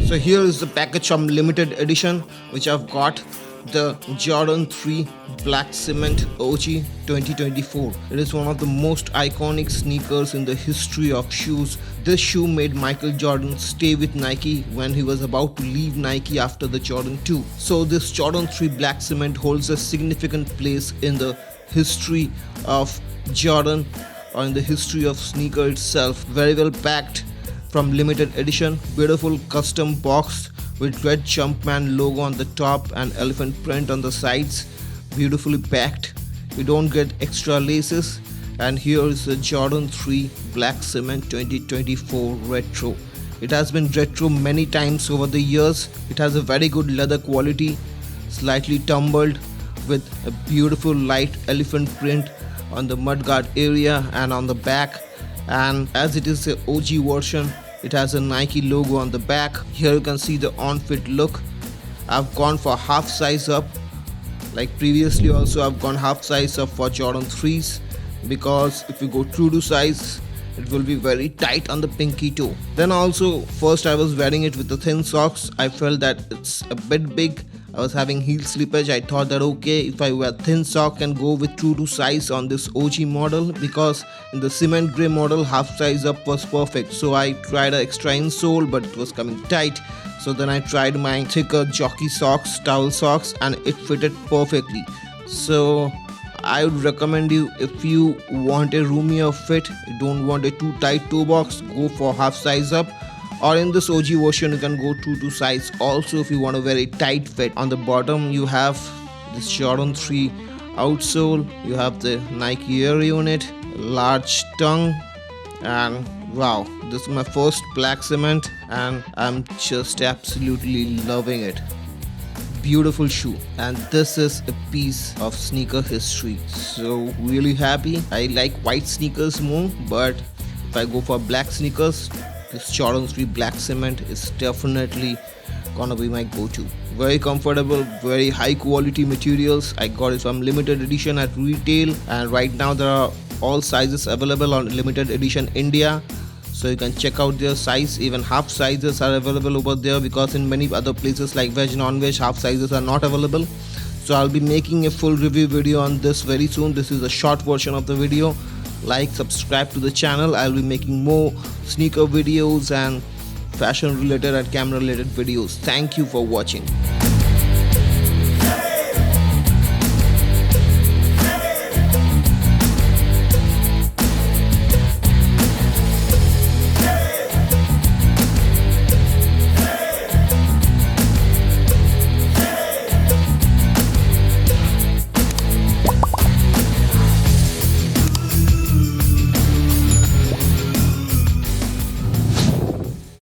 So here is the package from limited edition which I've got. The Jordan 3 Black Cement OG 2024. It is one of the most iconic sneakers in the history of shoes. This shoe made Michael Jordan stay with Nike when he was about to leave Nike after the Jordan 2. So this Jordan 3 Black Cement holds a significant place in the history of Jordan or in the history of sneaker itself. Very well packed from limited edition, beautiful custom box with red Jumpman logo on the top and elephant print on the sides, beautifully packed. You don't get extra laces. And here is the Jordan 3 Black Cement 2024 retro. It has been retro many times over the years. It has a very good leather quality, slightly tumbled with a beautiful light elephant print on the mudguard area and on the back. And as it is the OG version, it has a Nike logo on the back. Here you can see the on-fit look. I've gone for half size up. Like previously also I've gone half size up for Jordan 3s, because if you go true to size, it will be very tight on the pinky toe. Then also, first I was wearing it with the thin socks. I felt that it's a bit big. I was having heel slippage. I thought that okay, if I wear thin sock and go with true to size on this OG model, because in the cement grey model half size up was perfect. So I tried an extra insole, but it was coming tight. So then I tried my thicker jockey socks, towel socks, and it fitted perfectly. So I would recommend you, if you want a roomier fit, you don't want a too tight toe box, go for half size up. Or in this OG version you can go true to size also if you want a very tight fit. On the bottom you have this Jordan 3 outsole, you have the Nike Air unit, large tongue, and wow, this is my first black cement and I'm just absolutely loving it. Beautiful shoe, and this is a piece of sneaker history. So really happy. I like white sneakers more, but if I go for black sneakers, this Jordan 3 Black Cement is definitely gonna be my go-to. Very comfortable, very high quality materials. I got it from limited edition at retail, and right now there are all sizes available on Limited Edition India. So you can check out their size. Even half sizes are available over there, because in many other places like veg, non-veg, half sizes are not available. So I'll be making a full review video on this very soon. This is a short version of the video. Like, subscribe to the channel. I'll be making more sneaker videos and fashion related and camera related videos. Thank you for watching.